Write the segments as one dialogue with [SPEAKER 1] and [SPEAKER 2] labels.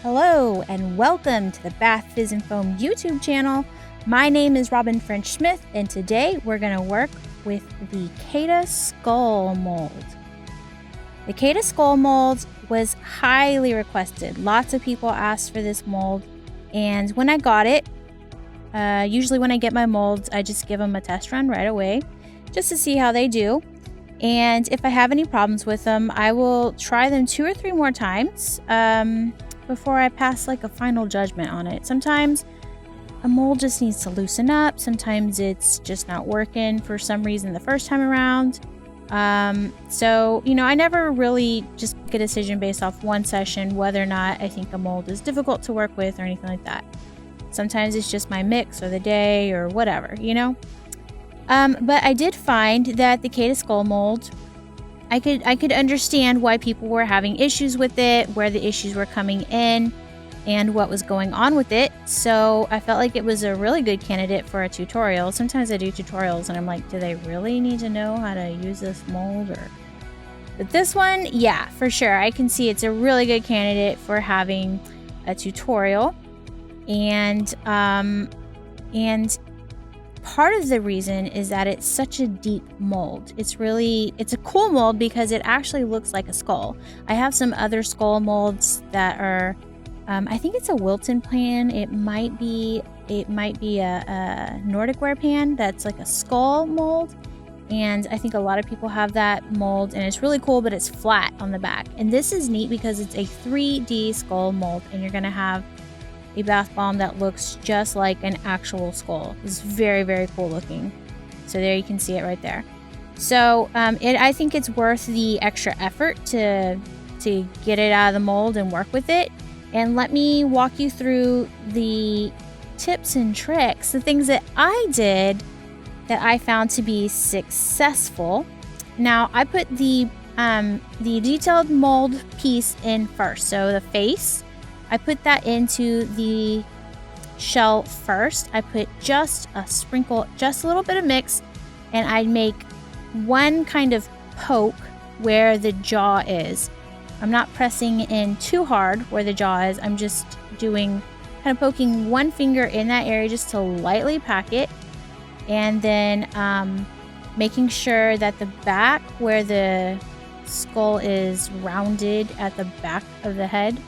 [SPEAKER 1] Hello and welcome to the Bath Fizz and Foam YouTube channel. My name is Robyn Smith and today we're going to work with the Cada Skull Mold. The Cada Skull Mold was highly requested. Lots of people asked for this mold, and when I got it, usually when I get my molds, I just give them a test run right away just to see how they do. And if I have any problems with them, I will try them 2 or 3 more times before I pass like a final judgment on it. Sometimes a mold just needs to loosen up. Sometimes it's just not working for some reason the first time around. So, I never really just make a decision based off one session whether or not I think a mold is difficult to work with or anything like that. Sometimes it's just my mix or the day or whatever, But I did find that the Cada Skull Mold, I could understand why people were having issues with it, where the issues were coming in, and what was going on with it. So I felt like it was a really good candidate for a tutorial. Sometimes I do tutorials and I'm like, do they really need to know how to use this mold? But this one, yeah, for sure. I can see it's a really good candidate for having a tutorial. And part of the reason is that it's such a deep mold. It's a cool mold because it actually looks like a skull. I have some other skull molds that are, I think it's a Wilton pan. It might be a Nordic wear pan that's like a skull mold. And I think a lot of people have that mold, and it's really cool, but it's flat on the back. And this is neat because it's a 3D skull mold, and you're gonna have a bath bomb that looks just like an actual skull. It's very, very cool looking. So there you can see it right there. So I think it's worth the extra effort to get it out of the mold and work with it. And let me walk you through the tips and tricks, the things that I did that I found to be successful. Now I put the detailed mold piece in first. So the face, I put that into the shell first. I put just a little bit of mix, and I'd make one kind of poke where the jaw is. I'm not pressing in too hard where the jaw is. I'm just kind of poking one finger in that area just to lightly pack it. And then making sure that the back where the skull is rounded at the back of the head,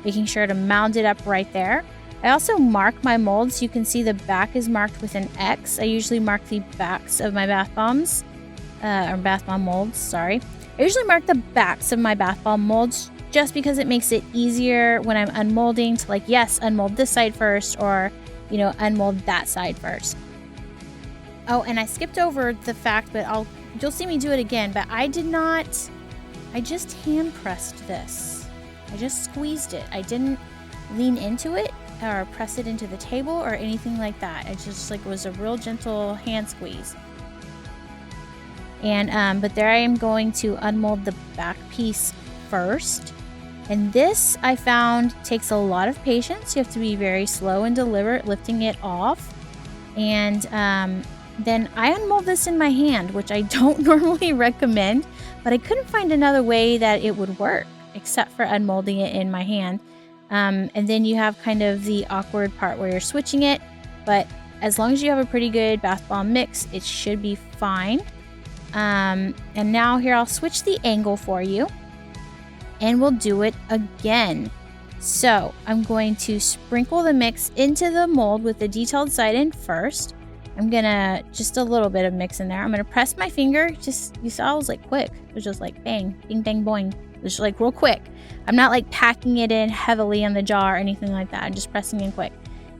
[SPEAKER 1] making sure to mount it up right there. I also mark my molds. So you can see the back is marked with an X. I usually mark the backs of my bath bombs, or bath bomb molds, sorry. I usually mark the backs of my bath bomb molds just because it makes it easier when I'm unmolding to unmold this side first, or, unmold that side first. Oh, and I skipped over the fact, but you'll see me do it again, but I just hand pressed this. I just squeezed it. I didn't lean into it or press it into the table or anything like that. It just was a real gentle hand squeeze. And but there I am going to unmold the back piece first. And this I found takes a lot of patience. You have to be very slow and deliberate lifting it off. And then I unmold this in my hand, which I don't normally recommend, but I couldn't find another way that it would work except for unmolding it in my hand. And then you have kind of the awkward part where you're switching it, but as long as you have a pretty good bath bomb mix, it should be fine. And now here, I'll switch the angle for you, and we'll do it again. So I'm going to sprinkle the mix into the mold with the detailed side in first. I'm gonna, just a little bit of mix in there. I'm gonna press my finger, you saw it was quick. It was just bang, bing, bang, boing. It was just real quick. I'm not packing it in heavily on the jaw or anything like that. I'm just pressing in quick.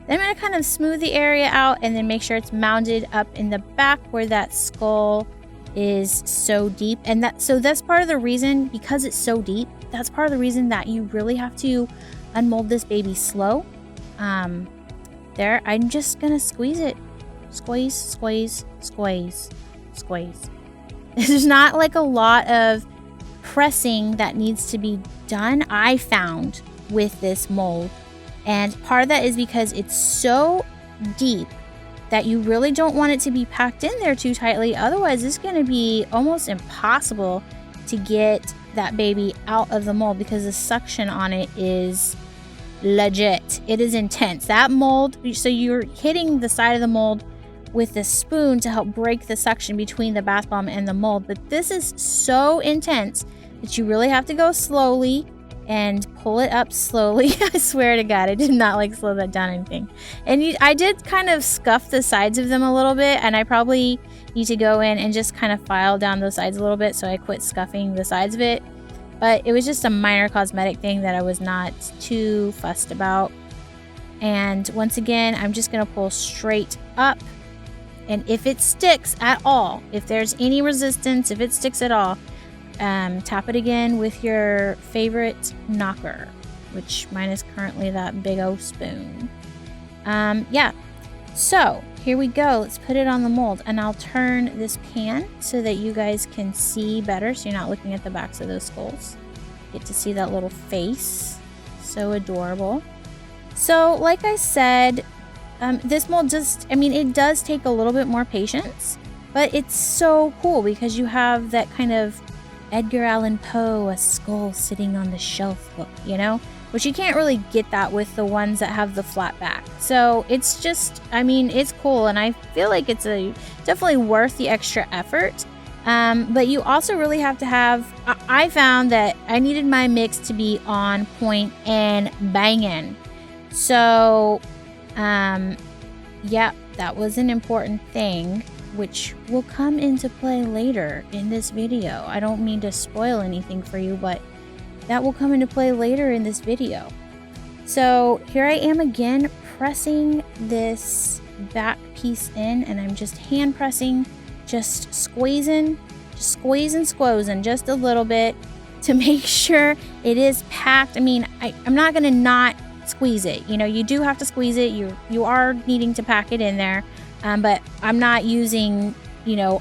[SPEAKER 1] Then I'm gonna kind of smooth the area out and then make sure it's mounted up in the back where that skull is so deep. And that's part of the reason, because it's so deep, that's part of the reason that you really have to unmold this baby slow. There, I'm just gonna squeeze it. Squeeze, squeeze, squeeze, squeeze. There's not a lot of pressing that needs to be done, I found, with this mold. And part of that is because it's so deep that you really don't want it to be packed in there too tightly. Otherwise, it's going to be almost impossible to get that baby out of the mold because the suction on it is legit. It is intense. That mold, so you're hitting the side of the mold with the spoon to help break the suction between the bath bomb and the mold. But this is so intense that you really have to go slowly and pull it up slowly. I swear to God, I did not like slow that down or anything. And I did kind of scuff the sides of them a little bit, and I probably need to go in and just kind of file down those sides a little bit, so I quit scuffing the sides of it. But it was just a minor cosmetic thing that I was not too fussed about. And once again, I'm just going to pull straight up. And if it sticks at all, if there's any resistance, if it sticks at all, tap it again with your favorite knocker, which mine is currently that big old spoon. Yeah, so here we go. Let's put it on the mold, and I'll turn this pan so that you guys can see better, so you're not looking at the backs of those skulls. Get to see that little face. So adorable. So like I said, this mold it does take a little bit more patience, but it's so cool because you have that kind of Edgar Allan Poe, a skull sitting on the shelf look, you know? Which you can't really get that with the ones that have the flat back. So it's just, it's cool, and I feel like it's definitely worth the extra effort. But you also really have to have, I found that I needed my mix to be on point and banging. So, yeah, that was an important thing, which will come into play later in this video. I don't mean to spoil anything for you, but that will come into play later in this video. So here I am again pressing this back piece in, and I'm just hand pressing, just squeezing just a little bit to make sure it is packed. I'm not gonna not squeeze it. You do have to squeeze it. You are needing to pack it in there. But I'm not using, using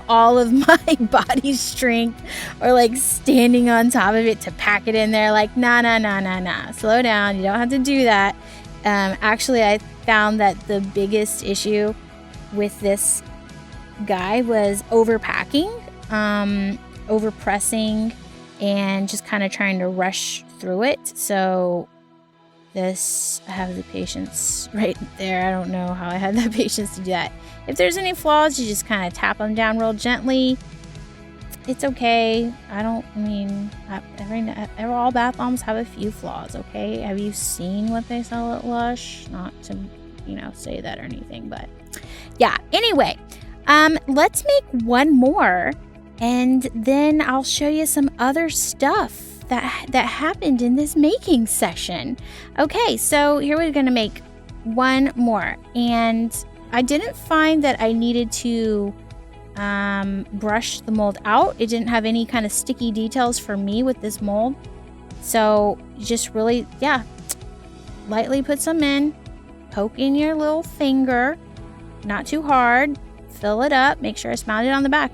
[SPEAKER 1] all of my body strength or like standing on top of it to pack it in there. Like, nah. Slow down. You don't have to do that. Actually, I found that the biggest issue with this guy was overpacking, overpressing, and just kind of trying to rush through it. So this, I have the patience right there. I don't know how I had the patience to do that. If there's any flaws, you just kind of tap them down real gently. It's okay. All bath bombs have a few flaws, okay? Have you seen what they sell at Lush? Not to, say that or anything, but yeah. Anyway, let's make one more, and then I'll show you some other stuff that happened in this making session. Okay, so here we're gonna make one more, and I didn't find that I needed to brush the mold out. It didn't have any kind of sticky details for me with this mold, so just really, lightly put some in, poke in your little finger, not too hard, fill it up, make sure it's mounted on the back.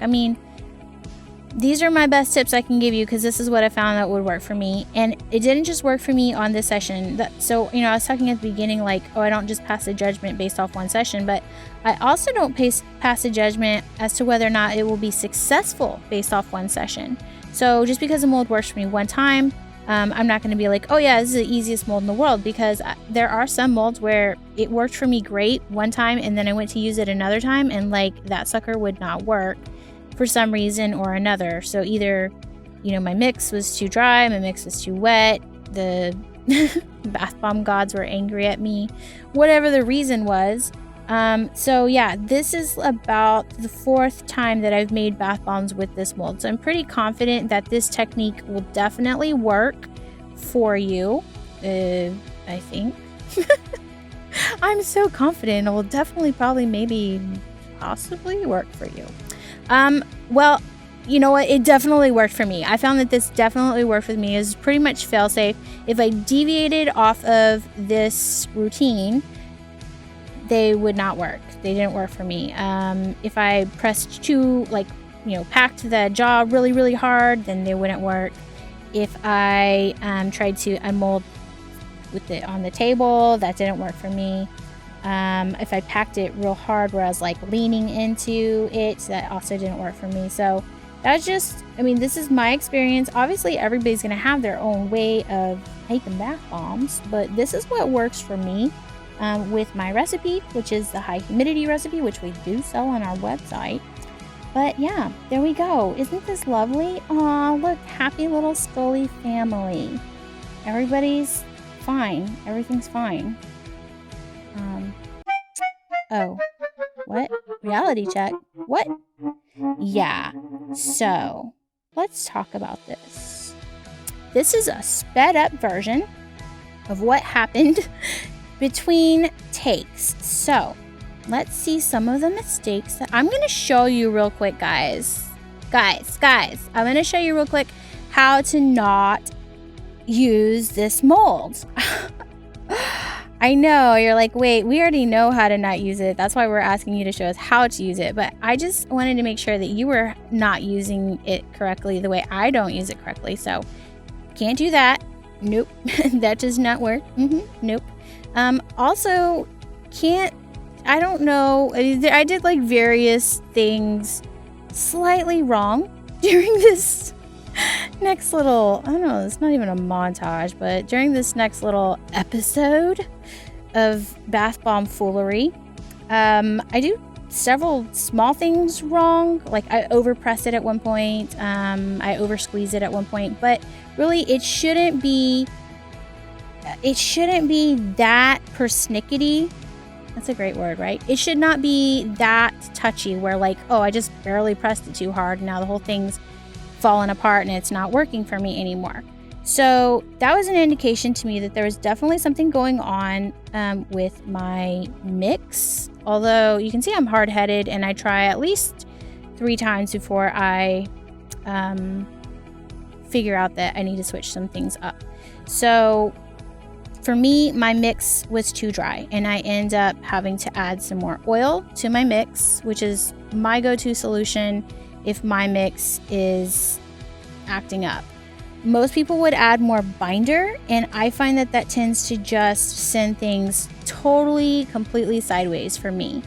[SPEAKER 1] These are my best tips I can give you because this is what I found that would work for me. And it didn't just work for me on this session. So, I was talking at the beginning like, oh, I don't just pass a judgment based off one session, but I also don't pass a judgment as to whether or not it will be successful based off one session. So just because a mold works for me one time, I'm not going to be like, oh yeah, this is the easiest mold in the world, because there are some molds where it worked for me great one time and then I went to use it another time and like that sucker would not work for some reason or another. So either, my mix was too dry, my mix was too wet, the bath bomb gods were angry at me, whatever the reason was. So yeah, this is about the 4th time that I've made bath bombs with this mold. So I'm pretty confident that this technique will definitely work for you. I think. I'm so confident it will definitely, probably, maybe, possibly work for you. Well, you know what? It definitely worked for me. I found that this definitely worked with me. It was pretty much fail-safe. If I deviated off of this routine, they would not work. They didn't work for me. If I pressed too, packed the jaw really, really hard, then they wouldn't work. If I tried to unmold with it on the table, that didn't work for me. If I packed it real hard where I was like leaning into it, that also didn't work for me. So That's just, I mean, this is my experience. Obviously, everybody's going to have their own way of making bath bombs, but this is what works for me with my recipe, which is the high humidity recipe, which we do sell on our website. But yeah, there we go. Isn't this lovely? Aw, look, happy little Scully family. Everybody's fine. Everything's fine. Oh, what? Reality check. What? Yeah, so let's talk about this. This is a sped up version of what happened between takes. So let's see some of the mistakes that I'm going to show you real quick, guys. Guys, I'm going to show you real quick how to not use this mold. I know, you're like, wait, we already know how to not use it. That's why we're asking you to show us how to use it. But I just wanted to make sure that you were not using it correctly the way I don't use it correctly. So can't do that. Nope. That does not work. Nope. Also, I don't know. I did like various things slightly wrong during this next little, I don't know, it's not even a montage, but during this next little episode of bath bomb foolery, I do several small things wrong. Like I overpress it at one point, I over squeeze it at one point, but really it shouldn't be that persnickety. That's a great word, right? It should not be that touchy where like, oh, I just barely pressed it too hard and now the whole thing's fallen apart and it's not working for me anymore. So that was an indication to me that there was definitely something going on with my mix. Although you can see I'm hard-headed and I try at least 3 times before I figure out that I need to switch some things up. So for me, my mix was too dry and I end up having to add some more oil to my mix, which is my go-to solution if my mix is acting up. Most people would add more binder, and I find that that tends to just send things totally, completely sideways for me.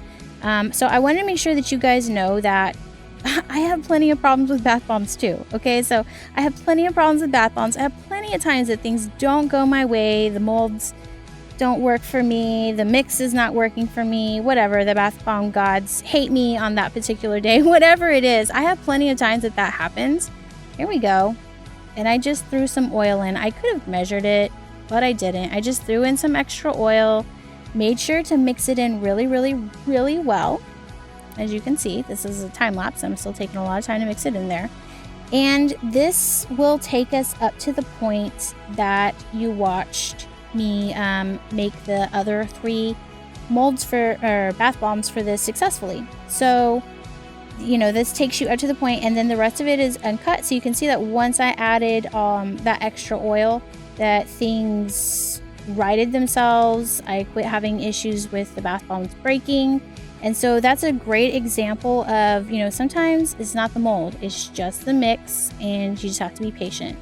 [SPEAKER 1] So I wanted to make sure that you guys know that I have plenty of problems with bath bombs too. Okay, so I have plenty of problems with bath bombs. I have plenty of times that things don't go my way. The molds don't work for me. The mix is not working for me. Whatever, the bath bomb gods hate me on that particular day. Whatever it is, I have plenty of times that happens. Here we go. And I just threw some oil in. I could have measured it, but I didn't. I just threw in some extra oil, made sure to mix it in really, really, really well. As you can see, this is a time lapse. I'm still taking a lot of time to mix it in there. And this will take us up to the point that you watched me make the other 3 molds or bath bombs for this successfully. So, you know, this takes you up to the point, and then the rest of it is uncut. So you can see that once I added that extra oil, that things righted themselves. I quit having issues with the bath bombs breaking. And so that's a great example of, you know, sometimes it's not the mold, it's just the mix, and you just have to be patient.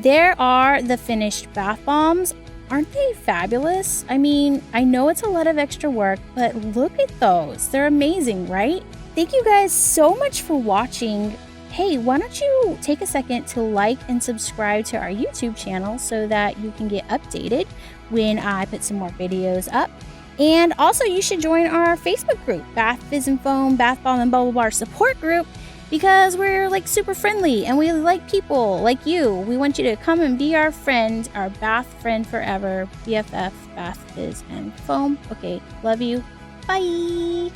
[SPEAKER 1] There are the finished bath bombs. Aren't they fabulous? I mean, I know it's a lot of extra work, but look at those. They're amazing, right? Thank you guys so much for watching. Hey, why don't you take a second to like and subscribe to our YouTube channel so that you can get updated when I put some more videos up. And also, you should join our Facebook group, Bath Fizz and Foam, Bath Bomb and Bubble Bar Support Group, because we're like super friendly and we like people like you. We want you to come and be our friend, our bath friend forever, BFF, Bath Fizz and Foam. Okay, love you. Bye.